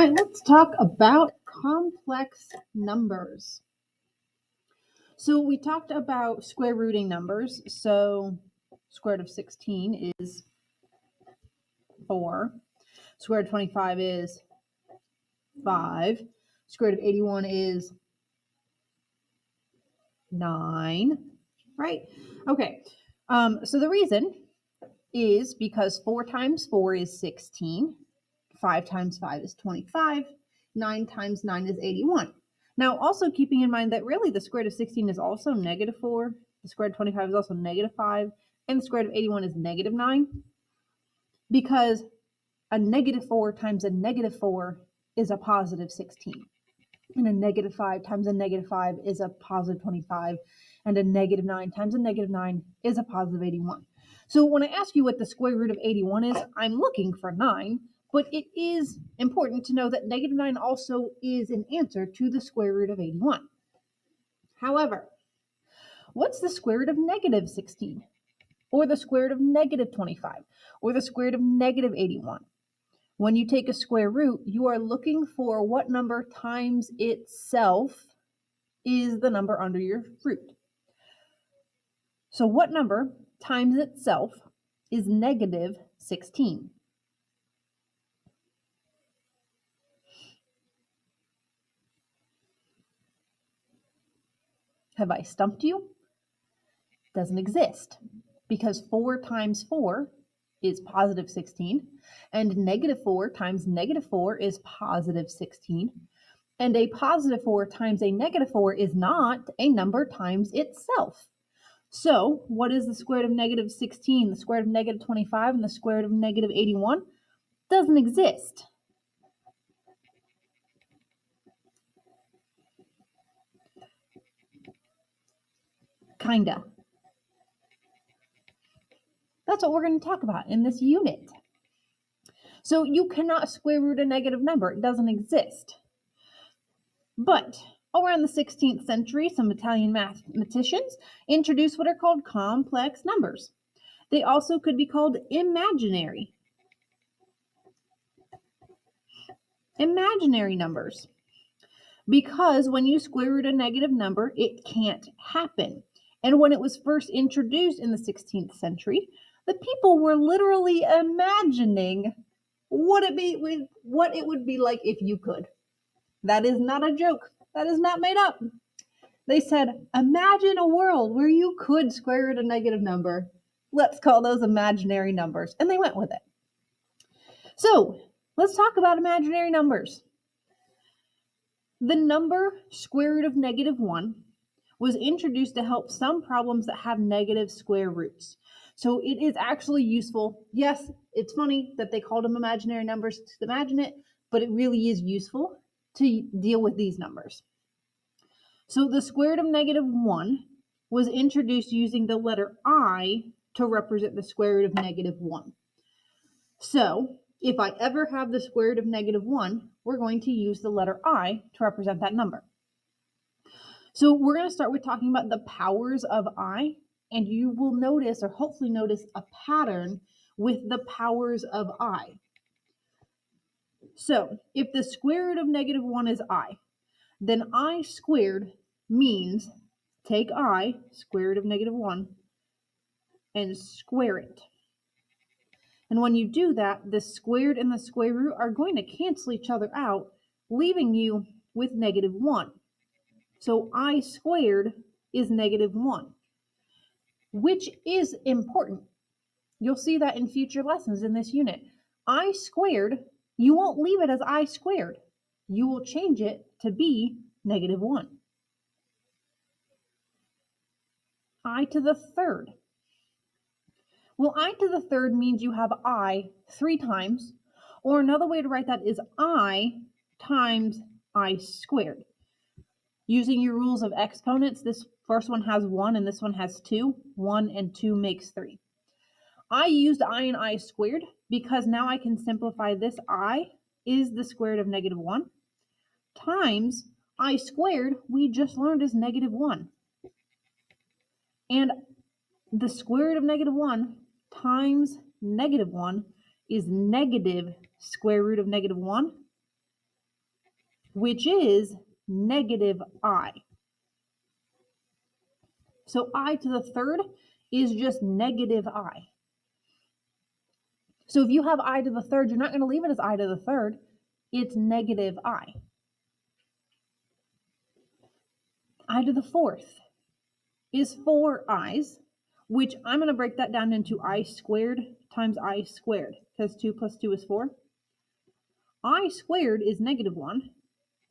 right, let's talk about complex numbers. So we talked about square rooting numbers. So square root of 16 is 4. Square root of 25 is 5. Square root of 81 is 9. Right? Okay. So the reason is because 4 times 4 is 16. 5 times 5 is 25. 9 times 9 is 81. Now, also keeping in mind that really the square root of 16 is also negative 4, the square root of 25 is also negative 5, and the square root of 81 is negative 9, because a negative 4 times a negative 4 is a positive 16, and a negative 5 times a negative 5 is a positive 25, and a negative 9 times a negative 9 is a positive 81. So when I ask you what the square root of 81 is, I'm looking for 9, but it is important to know that negative 9 also is an answer to the square root of 81. However, what's the square root of negative 16? Or the square root of negative 25? Or the square root of negative 81? When you take a square root, you are looking for what number times itself is the number under your root. So what number times itself is negative 16? Have I stumped you? Doesn't exist, because 4 times 4 is positive 16, and negative 4 times negative 4 is positive 16, and a positive 4 times a negative 4 is not a number times itself. So what is the square root of negative 16, the square root of negative 25, and the square root of negative 81? Doesn't exist. Kinda. That's what we're going to talk about in this unit. So you cannot square root a negative number. It doesn't exist. But around the 16th century, some Italian mathematicians introduced what are called complex numbers. They also could be called imaginary numbers. Because when you square root a negative number, it can't happen. And when it was first introduced in the 16th century, the people were literally imagining what it would be like if you could. That is not a joke. That is not made up. They said, imagine a world where you could square root a negative number. Let's call those imaginary numbers. And they went with it. So let's talk about imaginary numbers. The number square root of negative 1 was introduced to help some problems that have negative square roots. So it is actually useful. Yes, it's funny that they called them imaginary numbers to imagine it, but it really is useful to deal with these numbers. So the square root of negative 1 was introduced using the letter I to represent the square root of negative 1. So if I ever have the square root of negative 1, we're going to use the letter I to represent that number. So we're going to start with talking about the powers of I, and you will notice, or hopefully notice, a pattern with the powers of I. So if the square root of negative 1 is I, then I squared means take I, square root of negative 1, and square it. And when you do that, the squared and the square root are going to cancel each other out, leaving you with negative 1. So I squared is negative 1, which is important. You'll see that in future lessons in this unit. I squared, you won't leave it as I squared. You will change it to be negative 1. I to the third. Well, I to the third means you have I 3 times, or another way to write that is I times I squared. Using your rules of exponents, this first one has 1 and this one has 2. 1 and 2 makes 3. I used I and I squared because now I can simplify this. I is the square root of negative 1 times I squared we just learned is negative 1. And the square root of negative 1 times negative 1 is negative square root of negative 1 which is negative I. So I to the third is just negative I. So if you have I to the third, you're not going to leave it as I to the third. It's negative I. I to the fourth is 4 i's, which I'm going to break that down into I squared times I squared, because 2 plus 2 is 4. I squared is negative 1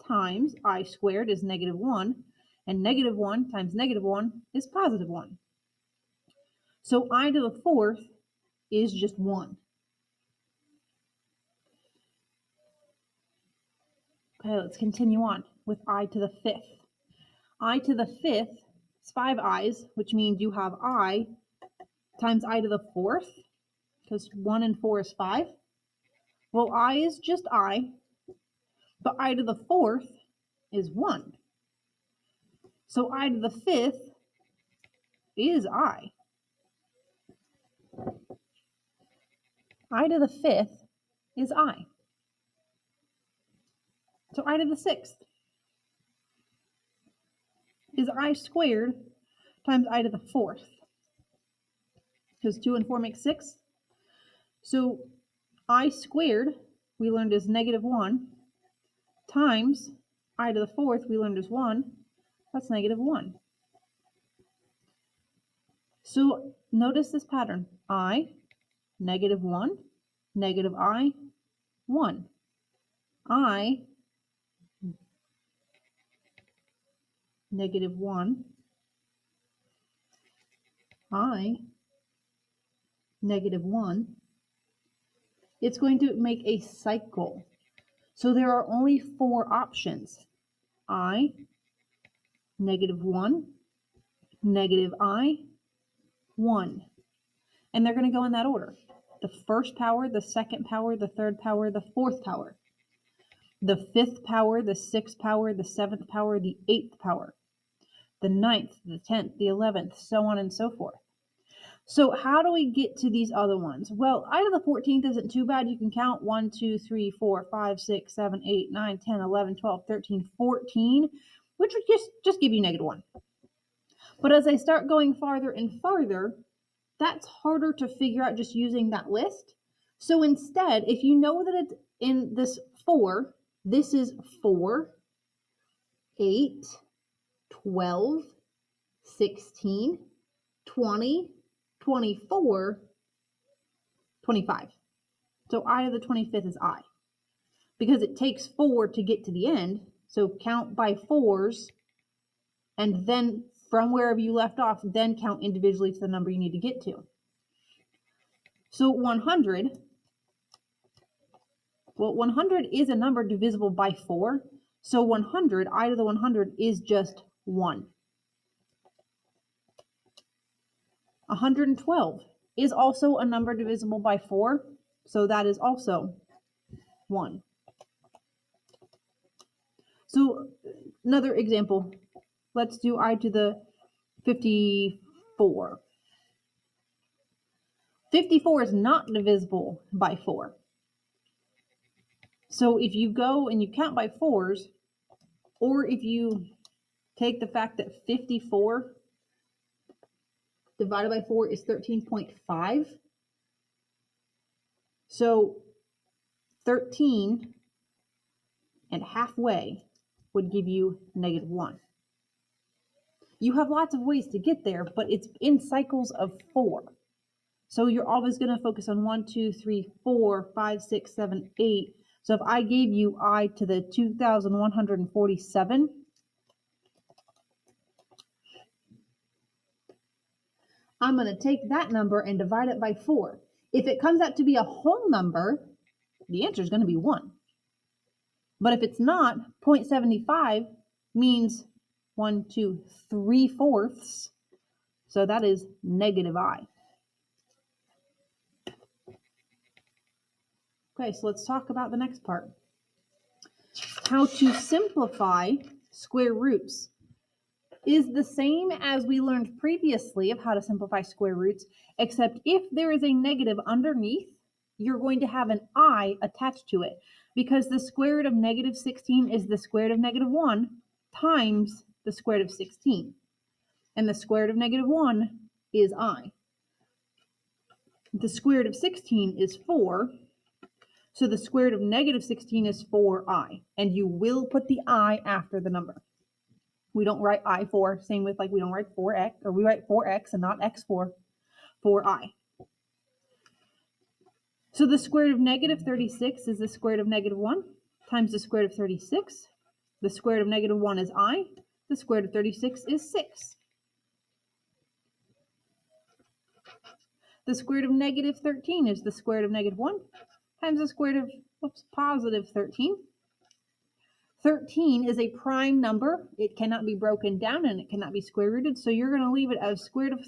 times I squared is negative 1, and negative 1 times negative 1 is positive 1. So I to the fourth is just 1. Okay, let's continue on with I to the fifth. I to the fifth is 5 i's, which means you have I times I to the fourth, because 1 and 4 is 5. Well, I is just I, but I to the fourth is 1. So I to the fifth is I. I to the fifth is I. So I to the sixth is I squared times I to the fourth, because 2 and 4 make 6. So I squared, we learned is negative 1, times I to the fourth, we learned is 1. That's negative 1. So notice this pattern. I, negative 1, negative I, 1. I, negative 1, I, negative 1. It's going to make a cycle. So there are only 4 options. I, negative 1, negative I, 1. And they're going to go in that order. The first power, the second power, the third power, the fourth power. The fifth power, the sixth power, the seventh power, the eighth power. The ninth, the 10th, the 11th, so on and so forth. So how do we get to these other ones? Well, I to the 14th isn't too bad. You can count 1, 2, 3, 4, 5, 6, 7, 8, 9, 10, 11, 12, 13, 14, which would just give you negative 1. But as I start going farther and farther, that's harder to figure out just using that list. So instead, if you know that it's in this 4, this is 4, 8, 12, 16, 20, 24, 25. So I to the 25th is I. Because it takes 4 to get to the end, so count by 4s, and then from wherever you left off, then count individually to the number you need to get to. So 100, well, 100 is a number divisible by 4, so 100, I to the 100 is just 1. 112 is also a number divisible by 4, so that is also 1. So another example, let's do I to the 54. 54 is not divisible by 4. So if you go and you count by 4s, or if you take the fact that 54 divided by 4 is 13.5, so 13 and halfway would give you negative 1. You have lots of ways to get there, but it's in cycles of 4. So you're always going to focus on 1, 2, 3, 4, 5, 6, 7, 8. So if I gave you I to the 2,147, I'm going to take that number and divide it by 4. If it comes out to be a whole number, the answer is going to be 1. But if it's not, 0.75 means 1, 2, 3/4. So that is negative I. Okay, so let's talk about the next part. How to simplify square roots is the same as we learned previously of how to simplify square roots, except if there is a negative underneath, you're going to have an I attached to it. because the square root of negative 16 is the square root of negative 1 times the square root of 16. And the square root of negative 1 is I. The square root of 16 is 4. So the square root of negative 16 is 4i. And you will put the I after the number. We don't write I4. Same with we don't write 4x, or we write 4x and not x4. 4i. So the square root of negative 36 is the square root of negative 1 times the square root of 36. The square root of negative 1 is I. The square root of 36 is 6. The square root of negative 13 is the square root of negative 1 times the square root of positive 13. 13 is a prime number. It cannot be broken down and it cannot be square rooted. So you're going to leave it as square root of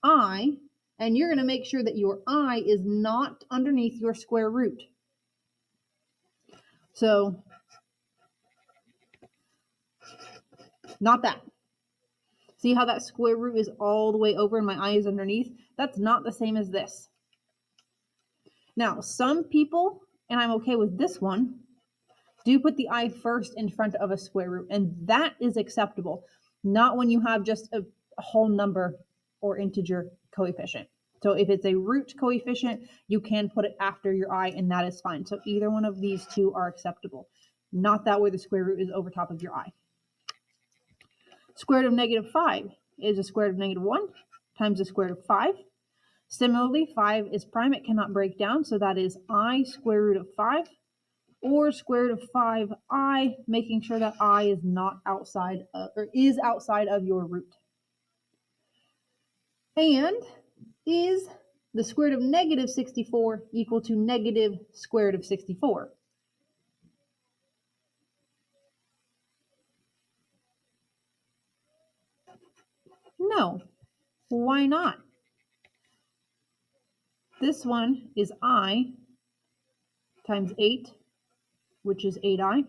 13i, and you're going to make sure that your I is not underneath your square root. So, not that. See how that square root is all the way over and my I is underneath? That's not the same as this. Now, some people, and I'm okay with this one, do put the I first in front of a square root, and that is acceptable. Not when you have just a whole number or integer coefficient. So if it's a root coefficient, you can put it after your I, and that is fine. So either one of these two are acceptable. Not that where the square root is over top of your I. Square root of negative 5 is the square root of negative 1 times the square root of 5. Similarly, 5 is prime. It cannot break down, so that is I square root of 5, or square root of 5i, making sure that I is not outside of, or is outside of your root. And is the square root of negative 64 equal to negative square root of 64? No. Why not? This one is I times 8, which is 8i.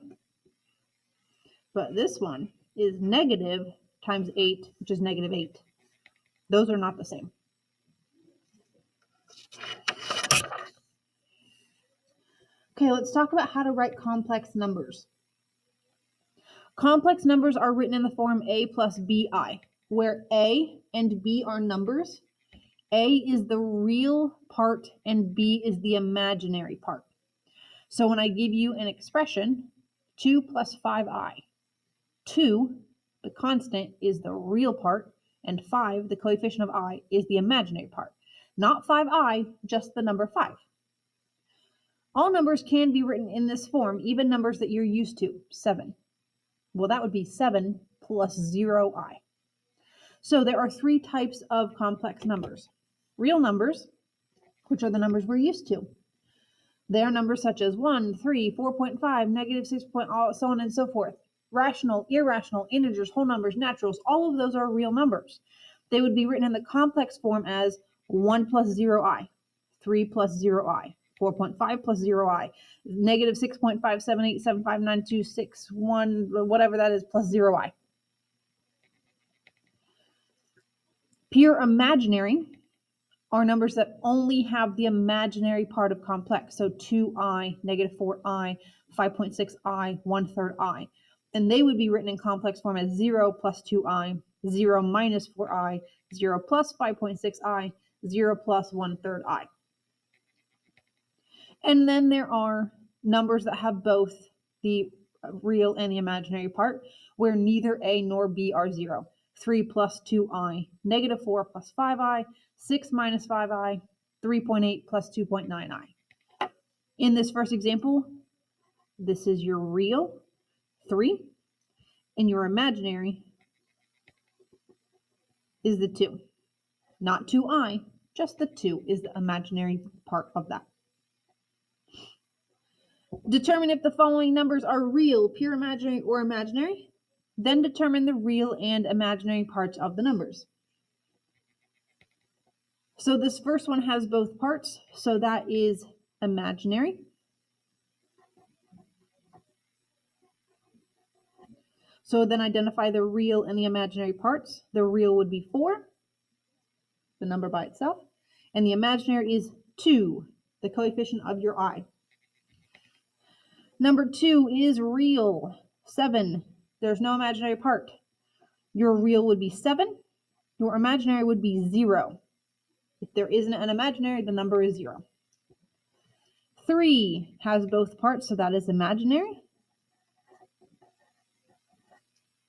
But this one is negative times 8, which is negative 8. Those are not the same. Okay, let's talk about how to write complex numbers. Complex numbers are written in the form a plus bi, where a and b are numbers. A is the real part and b is the imaginary part. So when I give you an expression, 2 plus 5i, 2, the constant, is the real part, and 5, the coefficient of I, is the imaginary part. Not 5i, just the number 5. All numbers can be written in this form, even numbers that you're used to. 7. Well, that would be 7 plus 0i. So there are 3 types of complex numbers. Real numbers, which are the numbers we're used to. They are numbers such as 1, 3, 4.5, negative 6, so on and so forth. Rational, irrational, integers, whole numbers, naturals, all of those are real numbers. They would be written in the complex form as 1 plus 0i, 3 plus 0i, 4.5 plus 0i, negative 6.578759261, whatever that is, plus 0i. Pure imaginary are numbers that only have the imaginary part of complex. So 2i, negative 4i, 5.6i, 1/3 I. And they would be written in complex form as 0 plus 2i, 0 minus 4i, 0 plus 5.6i, 0 plus 1/3 I. And then there are numbers that have both the real and the imaginary part, where neither a nor b are 0. 3 plus 2i, negative 4 plus 5i, 6 minus 5i, 3.8 plus 2.9i. In this first example, this is your real 3, and your imaginary is the 2. Not 2i, just the 2 is the imaginary part of that. Determine if the following numbers are real, pure imaginary, or imaginary. Then determine the real and imaginary parts of the numbers. So this first one has both parts, so that is imaginary. So then identify the real and the imaginary parts. The real would be 4, the number by itself, and the imaginary is 2, the coefficient of your I. Number 2 is real. 7. There's no imaginary part. Your real would be 7. Your imaginary would be 0. If there isn't an imaginary, the number is 0. 3 has both parts, so that is imaginary.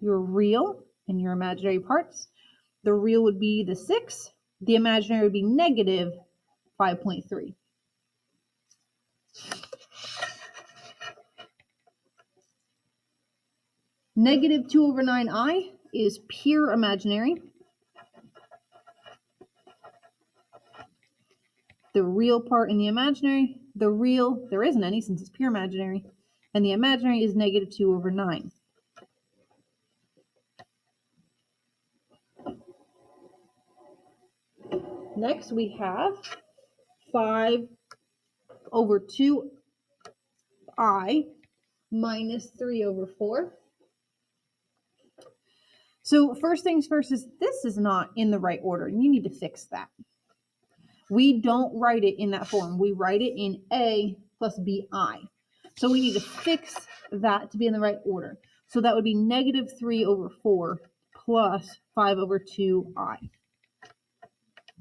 Your real and your imaginary parts. The real would be the 6. The imaginary would be negative 5.3. Negative 2 over 9i is pure imaginary. The real part in the imaginary, the real, there isn't any since it's pure imaginary, and the imaginary is negative 2 over 9. Next we have 5 over 2i minus 3 over 4. So first things first is this is not in the right order, and you need to fix that. We don't write it in that form. We write it in a plus bi. So we need to fix that to be in the right order. So that would be negative 3 over 4 plus 5 over 2i.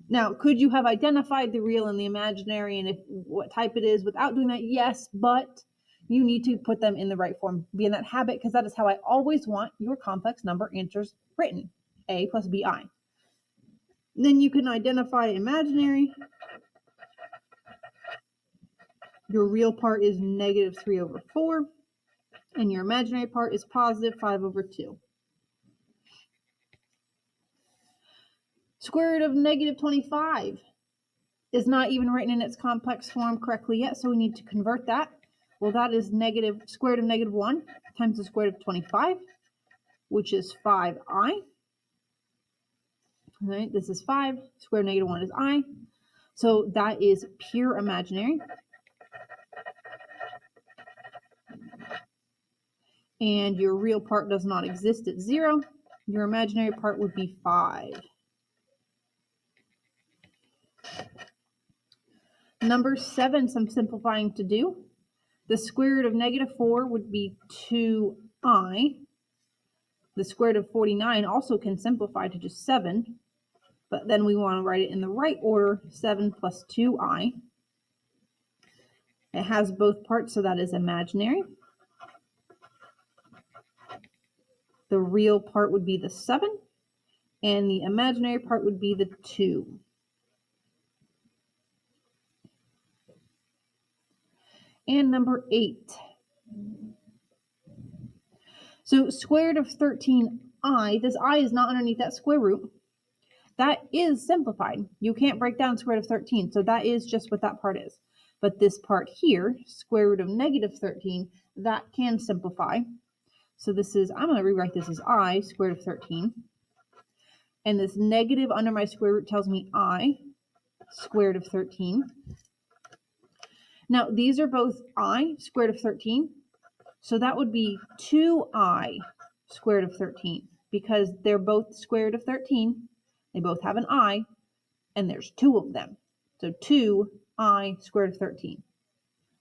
Now, could you have identified the real and the imaginary and what type it is without doing that? Yes, but you need to put them in the right form. Be in that habit, because that is how I always want your complex number answers written, a plus bi. Then you can identify imaginary. Your real part is negative 3 over 4, and your imaginary part is positive 5 over 2. Square root of negative 25 is not even written in its complex form correctly yet, so we need to convert that. Well, that is square root of negative 1 times the square root of 25, which is 5i. All right, this is 5. Square root of negative 1 is I. So that is pure imaginary. And your real part does not exist at 0. Your imaginary part would be 5. Number 7, some simplifying to do. The square root of negative 4 would be 2i. The square root of 49 also can simplify to just 7, but then we want to write it in the right order, 7 plus 2i. It has both parts, so that is imaginary. The real part would be the 7, and the imaginary part would be the 2. And number 8. So square root of 13i, this I is not underneath that square root. That is simplified. You can't break down square root of 13, so that is just what that part is. But this part here, square root of negative 13, that can simplify. So this is, I'm going to rewrite this as I square root of 13. And this negative under my square root tells me I square root of 13. Now, these are both I square root of 13. So that would be 2i square root of 13, because they're both square root of 13. They both have an I, and there's 2 of them. So 2i square root of 13.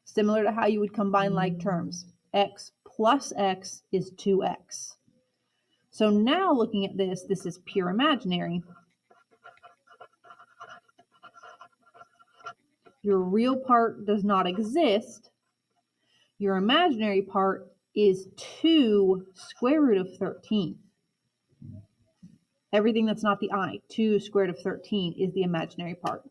Similar to how you would combine like terms. X plus x is 2x. So now looking at this, this is pure imaginary. Your real part does not exist. Your imaginary part is 2 square root of 13. Everything that's not the I, 2 square root of 13 is the imaginary part.